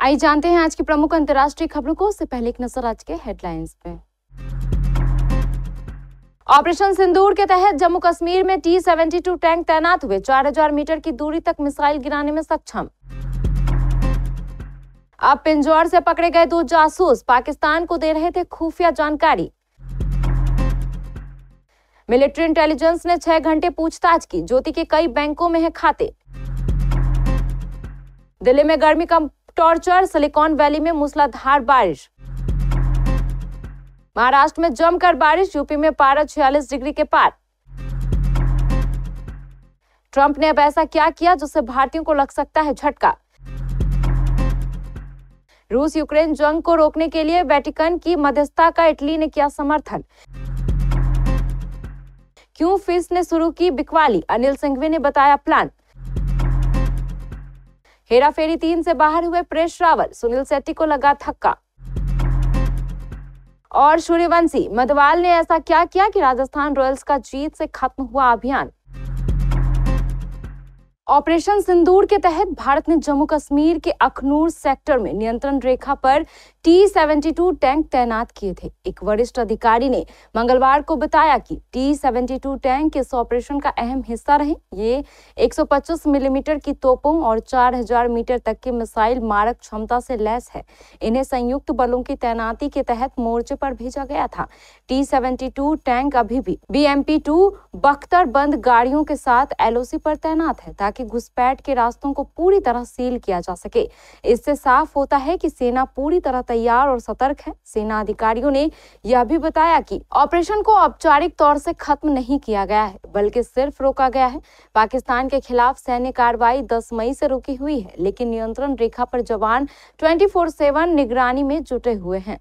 आइए जानते हैं आज की प्रमुख अंतर्राष्ट्रीय खबरों को। उससे पहले एक नजर आज के हेडलाइंस पे। ऑपरेशन सिंदूर के तहत जम्मू कश्मीर में T-72 टैंक तैनात हुए, 4000 मीटर की दूरी तक मिसाइल गिराने में सक्षम। अब पिंजौर से पकड़े गए 2 जासूस पाकिस्तान को दे रहे थे खुफिया जानकारी। मिलिट्री इंटेलिजेंस ने 6 घंटे पूछताछ की, ज्योति के कई बैंकों में है खाते। दिल्ली में गर्मी का टॉर्चर, सिलिकॉन वैली में मूसलाधार बारिश। महाराष्ट्र में जमकर बारिश, यूपी में पारा 46 डिग्री के पार। ट्रंप ने अब ऐसा क्या किया जिससे भारतीयों को लग सकता है झटका। रूस यूक्रेन जंग को रोकने के लिए वेटिकन की मध्यस्थता का इटली ने किया समर्थन। क्यों फिश ने शुरू की बिकवाली, अनिल सिंघवी ने बताया प्लान। हेराफेरी 3 से बाहर हुए प्रेस रावल, सुनील शेट्टी को लगा धक्का। और सूर्यवंशी, मधवाल ने ऐसा क्या किया कि राजस्थान रॉयल्स का जीत से खत्म हुआ अभियान। ऑपरेशन सिंदूर के तहत भारत ने जम्मू कश्मीर के अखनूर सेक्टर में नियंत्रण रेखा पर T-72 टैंक तैनात किए थे। एक वरिष्ठ अधिकारी ने मंगलवार को बताया कि T-72 टैंक इस ऑपरेशन का अहम हिस्सा रहे। ये 125 मिलीमीटर की तोपों और 4000 मीटर तक की मिसाइल मारक क्षमता से लैस है। इन्हें संयुक्त बलों की तैनाती के तहत मोर्चे पर भेजा गया था। T-72 टैंक अभी भी BMP-2 बख्तरबंद गाड़ियों के साथ LOC पर तैनात है ताकि घुसपैठ के रास्तों को पूरी तरह सील किया जा सके। इससे साफ होता है कि सेना पूरी तरह तैयार और सतर्क है। सेना अधिकारियों ने यह भी बताया कि ऑपरेशन को औपचारिक तौर से खत्म नहीं किया गया है, बल्कि सिर्फ रोका गया है। पाकिस्तान के खिलाफ सैन्य कार्रवाई 10 मई से रुकी हुई है, लेकिन नियंत्रण रेखा पर जवान 24/7 निगरानी में जुटे हुए हैं।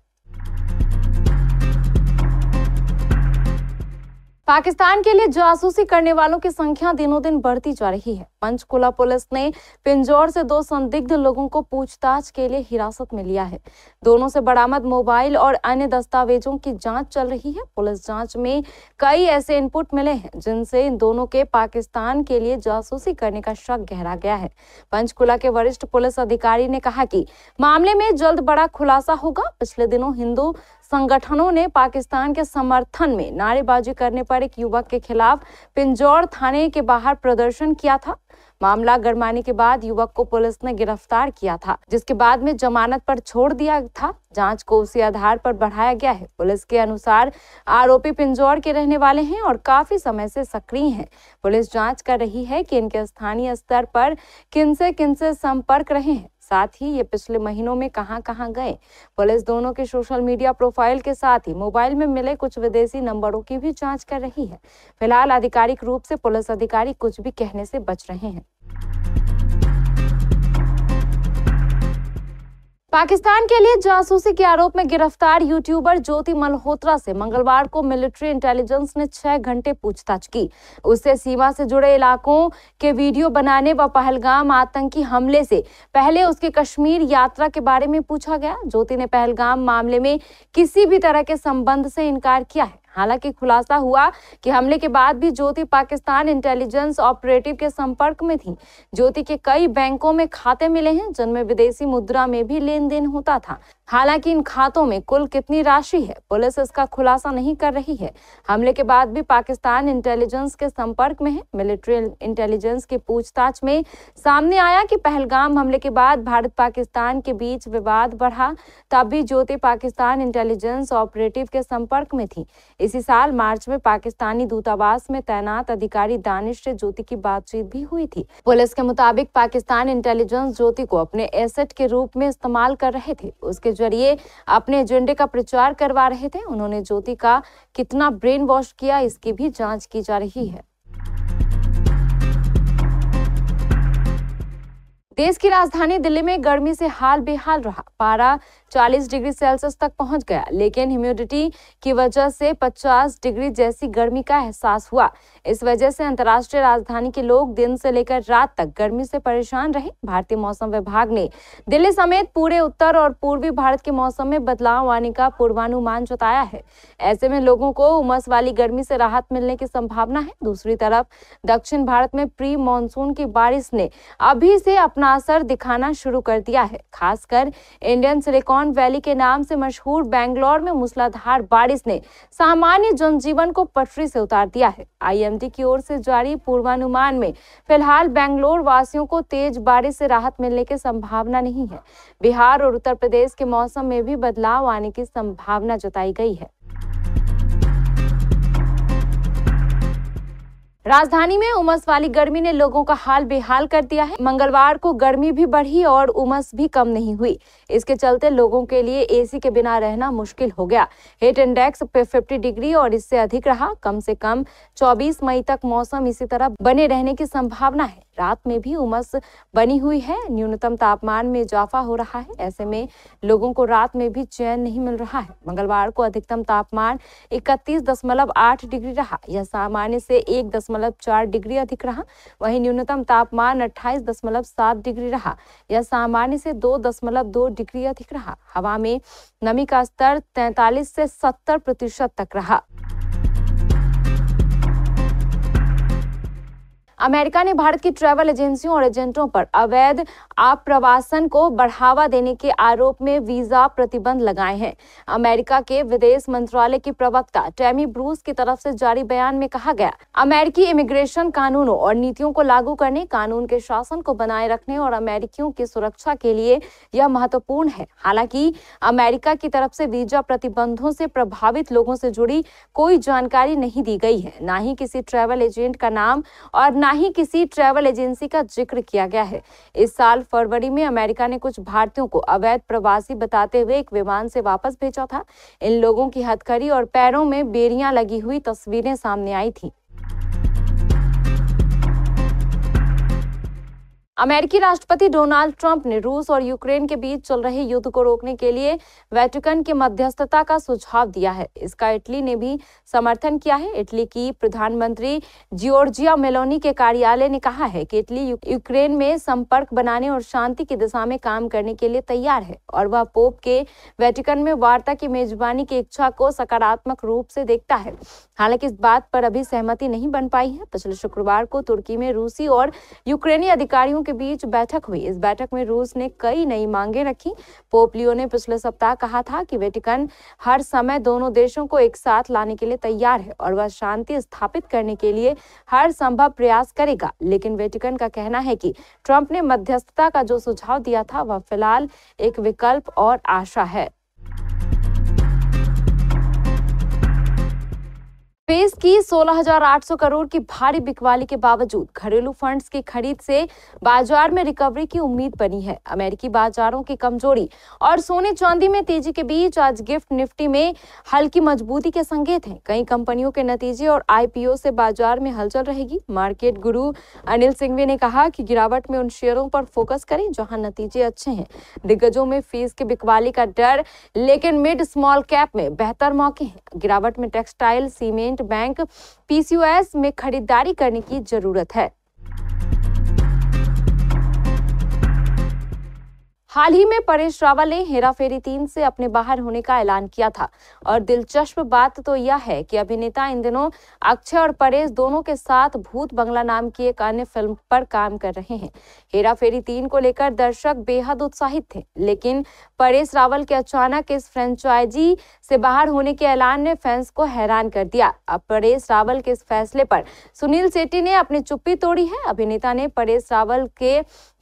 पाकिस्तान के लिए जासूसी करने वालों की संख्या दिनों दिन बढ़ती जा रही है। पंचकुला पुलिस ने पिंजौर से 2 संदिग्ध लोगों को पूछताछ के लिए हिरासत में लिया है। दोनों से बरामद मोबाइल और अन्य दस्तावेजों की जांच चल रही है। पुलिस जांच में कई ऐसे इनपुट मिले हैं जिनसे इन दोनों के पाकिस्तान के लिए जासूसी करने का शक गहरा गया है। पंचकुला के वरिष्ठ पुलिस अधिकारी ने कहा कि मामले में जल्द बड़ा खुलासा होगा। पिछले दिनों हिंदू संगठनों ने पाकिस्तान के समर्थन में नारेबाजी करने पर एक युवक के खिलाफ पिंजौर थाने के बाहर प्रदर्शन किया था। मामला गरमाने के बाद युवक को पुलिस ने गिरफ्तार किया था, जिसके बाद में जमानत पर छोड़ दिया था। जांच को उसी आधार पर बढ़ाया गया है। पुलिस के अनुसार आरोपी पिंजौर के रहने वाले हैं और काफी समय से सक्रिय हैं। पुलिस जांच कर रही है कि इनके स्थानीय स्तर पर किनसे संपर्क रहे हैं, साथ ही ये पिछले महीनों में कहां गए। पुलिस दोनों के सोशल मीडिया प्रोफाइल के साथ ही मोबाइल में मिले कुछ विदेशी नंबरों की भी जांच कर रही है। फिलहाल आधिकारिक रूप से पुलिस अधिकारी कुछ भी कहने से बच रहे हैं। पाकिस्तान के लिए जासूसी के आरोप में गिरफ्तार यूट्यूबर ज्योति मल्होत्रा से मंगलवार को मिलिट्री इंटेलिजेंस ने 6 घंटे पूछताछ की। उससे सीमा से जुड़े इलाकों के वीडियो बनाने व पहलगाम आतंकी हमले से पहले उसके कश्मीर यात्रा के बारे में पूछा गया। ज्योति ने पहलगाम मामले में किसी भी तरह के संबंध से इनकार किया है। हालांकि खुलासा हुआ कि हमले के बाद भी ज्योति पाकिस्तान इंटेलिजेंस ऑपरेटिव के संपर्क में थी। ज्योति के कई बैंकों में खाते मिले हैं जिनमें विदेशी मुद्रा में भी लेन देन होता था। हालांकि इन खातों में कुल कितनी राशि है, पुलिस इसका खुलासा नहीं कर रही है। हमले के बाद भी पाकिस्तान इंटेलिजेंस के संपर्क में है। मिलिट्री इंटेलिजेंस की पूछताछ में सामने आया कि पहलगाम हमले के बाद भारत पाकिस्तान के बीच विवाद बढ़ा, तब भी ज्योति पाकिस्तान इंटेलिजेंस ऑपरेटिव के संपर्क में थी। इसी साल मार्च में पाकिस्तानी दूतावास में तैनात अधिकारी दानिश से ज्योति की बातचीत भी हुई थी। पुलिस के मुताबिक पाकिस्तान इंटेलिजेंस ज्योति को अपने एसेट के रूप में इस्तेमाल कर रहे थे, उसके जरिए अपने एजेंडे का प्रचार करवा रहे थे। उन्होंने ज्योति का कितना ब्रेन वॉश किया, इसकी भी जांच की जा रही है। देश की राजधानी दिल्ली में गर्मी से हाल बेहाल रहा। पारा 40 डिग्री सेल्सियस तक पहुंच गया, लेकिन ह्यूमिडिटी की वजह से 50 डिग्री जैसी गर्मी का एहसास हुआ। इस वजह से अंतर्राष्ट्रीय राजधानी के लोग दिन से लेकर रात तक गर्मी से परेशान रहे। भारतीय मौसम विभाग ने दिल्ली समेत पूरे उत्तर और पूर्वी भारत के मौसम में बदलाव आने का पूर्वानुमान जताया है। ऐसे में लोगों को उमस वाली गर्मी से राहत मिलने की संभावना है। दूसरी तरफ दक्षिण भारत में प्री मानसून की बारिश ने अभी से अपना असर दिखाना शुरू कर दिया है। खासकर इंडियन सिलिकॉन वैली के नाम से मशहूर बेंगलोर में मूसलाधार बारिश ने सामान्य जनजीवन को पटरी से उतार दिया है। आईएमडी की ओर से जारी पूर्वानुमान में फिलहाल बेंगलोर वासियों को तेज बारिश से राहत मिलने की संभावना नहीं है। बिहार और उत्तर प्रदेश के मौसम में भी बदलाव आने की संभावना जताई गई है। राजधानी में उमस वाली गर्मी ने लोगों का हाल बेहाल कर दिया है। मंगलवार को गर्मी भी बढ़ी और उमस भी कम नहीं हुई। इसके चलते लोगों के लिए एसी के बिना रहना मुश्किल हो गया। हीट इंडेक्स 50 डिग्री और इससे अधिक रहा। कम से कम 24 मई तक मौसम इसी तरह बने रहने की संभावना है। रात में भी उमस बनी हुई है। न्यूनतम तापमान में इजाफा हो रहा है। ऐसे में लोगों को रात में भी चैन नहीं मिल रहा है। मंगलवार को अधिकतम तापमान 31.8 डिग्री रहा। यह सामान्य से 1.4 डिग्री अधिक रहा। वहीं न्यूनतम तापमान 28.7 डिग्री रहा। यह सामान्य से 2.2 डिग्री अधिक रहा। हवा में नमी का स्तर 43 से 70% तक रहा। अमेरिका ने भारत की ट्रैवल एजेंसियों और एजेंटों पर अवैध आप्रवासन को बढ़ावा देने के आरोप में वीजा प्रतिबंध लगाए हैं। अमेरिका के विदेश मंत्रालय की प्रवक्ता टैमी ब्रूस की तरफ से जारी बयान में कहा गया, अमेरिकी इमिग्रेशन कानूनों और नीतियों को लागू करने, कानून के शासन को बनाए रखने और अमेरिकियों की सुरक्षा के लिए यह महत्वपूर्ण है। हालांकि अमेरिका की तरफ से वीजा प्रतिबंधों से प्रभावित लोगों से जुड़ी कोई जानकारी नहीं दी गई है। न ही किसी ट्रैवल एजेंट का नाम और न ही किसी ट्रैवल एजेंसी का जिक्र किया गया है। इस साल फरवरी में अमेरिका ने कुछ भारतीयों को अवैध प्रवासी बताते हुए एक विमान से वापस भेजा था। इन लोगों की हथकड़ी और पैरों में बेड़ियां लगी हुई तस्वीरें सामने आई थी। अमेरिकी राष्ट्रपति डोनाल्ड ट्रंप ने रूस और यूक्रेन के बीच चल रहे युद्ध को रोकने के लिए वेटिकन की मध्यस्थता का सुझाव दिया है। इसका इटली ने भी समर्थन किया है। इटली की प्रधानमंत्री जियोर्जिया मेलोनी के कार्यालय ने कहा है कि इटली यूक्रेन में संपर्क बनाने और शांति की दिशा में काम करने के लिए तैयार है और वह पोप के वेटिकन में वार्ता की मेजबानी की इच्छा को सकारात्मक रूप से देखता है। हालांकि इस बात पर अभी सहमति नहीं बन पाई है। पिछले शुक्रवार को तुर्की में रूसी और यूक्रेनी अधिकारियों के बीच बैठक हुई। इस बैठक में रूस ने कई नई मांगें रखी। पोप लियो ने पिछले सप्ताह कहा था कि वेटिकन हर समय दोनों देशों को एक साथ लाने के लिए तैयार है और वह शांति स्थापित करने के लिए हर संभव प्रयास करेगा। लेकिन वेटिकन का कहना है कि ट्रंप ने मध्यस्थता का जो सुझाव दिया था वह फिलहाल एक विकल्प और आशा है। स्पेस की 16,800 करोड़ की भारी बिकवाली के बावजूद घरेलू फंड्स की खरीद से बाजार में रिकवरी की उम्मीद बनी है। अमेरिकी बाजारों की कमजोरी और सोने चांदी में तेजी के बीच आज गिफ्ट निफ्टी में हल्की मजबूती के संकेत हैं। कई कंपनियों के नतीजे और आईपीओ से बाजार में हलचल रहेगी। मार्केट गुरु अनिल सिंघवी ने कहा कि गिरावट में उन शेयरों पर फोकस करें जहां नतीजे अच्छे हैं। दिग्गजों में फीस की बिकवाली का डर, लेकिन मिड स्मॉल कैप में बेहतर मौके हैं। गिरावट में टेक्सटाइल, सीमेंट, बैंक, पीसीओएस में खरीदारी करने की जरूरत है। हाल ही में परेश रावल ने हेरा फेरी 3 से अपने बाहर होने का ऐलान किया था और दिलचस्प बात तो यह है कि अभिनेता इन दिनों अक्षय और परेश दोनों के साथ भूत बंगला नाम की एक अन्य फिल्म पर काम कर रहे हैं। हेरा फेरी 3 को लेकर दर्शक बेहद उत्साहित थे, लेकिन परेश रावल के अचानक इस फ्रेंचाइजी से बाहर होने के ऐलान ने फैंस को हैरान कर दिया। अब परेश रावल के इस फैसले पर सुनील शेट्टी ने अपनी चुप्पी तोड़ी है। अभिनेता ने परेश रावल के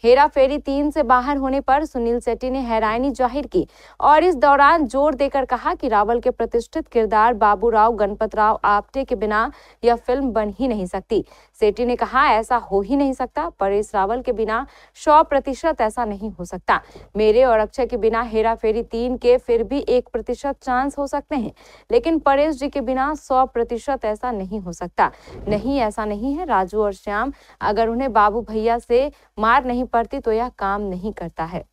हेरा फेरी 3 से बाहर होने पर सुनील शेट्टी ने हैरानी जाहिर की और इस दौरान जोर देकर कहा कि रावल के प्रतिष्ठित किरदार बाबूराव गणपतराव आप्टे के बिना यह फिल्म बन ही नहीं सकती। शेट्टी ने कहा, ऐसा हो ही नहीं सकता। परेश रावल के बिना 100% ऐसा नहीं हो सकता। मेरे और अक्षय के बिना हेरा फेरी 3 के फिर भी 1% चांस हो सकते हैं, लेकिन परेश जी के बिना 100% ऐसा नहीं हो सकता। नहीं, ऐसा नहीं है। राजू और श्याम, अगर उन्हें बाबू भैया से मार नहीं पड़ती तो यह काम नहीं करता है।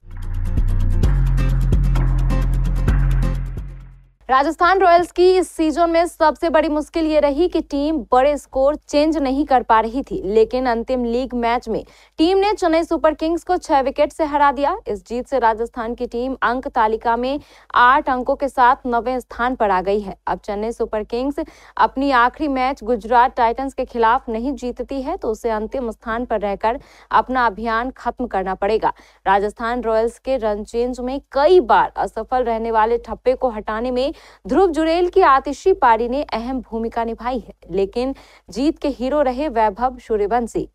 राजस्थान रॉयल्स की इस सीजन में सबसे बड़ी मुश्किल ये रही कि टीम बड़े स्कोर चेंज नहीं कर पा रही थी, लेकिन अंतिम लीग मैच में टीम ने चेन्नई सुपर किंग्स को 6 विकेट से हरा दिया। इस जीत से राजस्थान की टीम अंक तालिका में 8 अंकों के साथ 9वें स्थान पर आ गई है। अब चेन्नई सुपर किंग्स अपनी आखिरी मैच गुजरात टाइटंस के खिलाफ नहीं जीतती है तो उसे अंतिम स्थान पर रहकर अपना अभियान खत्म करना पड़ेगा। राजस्थान रॉयल्स के रन चेंज में कई बार असफल रहने वाले ठप्पे को हटाने में ध्रुव जुरेल की आतिशी पारी ने अहम भूमिका निभाई है, लेकिन जीत के हीरो रहे वैभव सूर्यवंशी।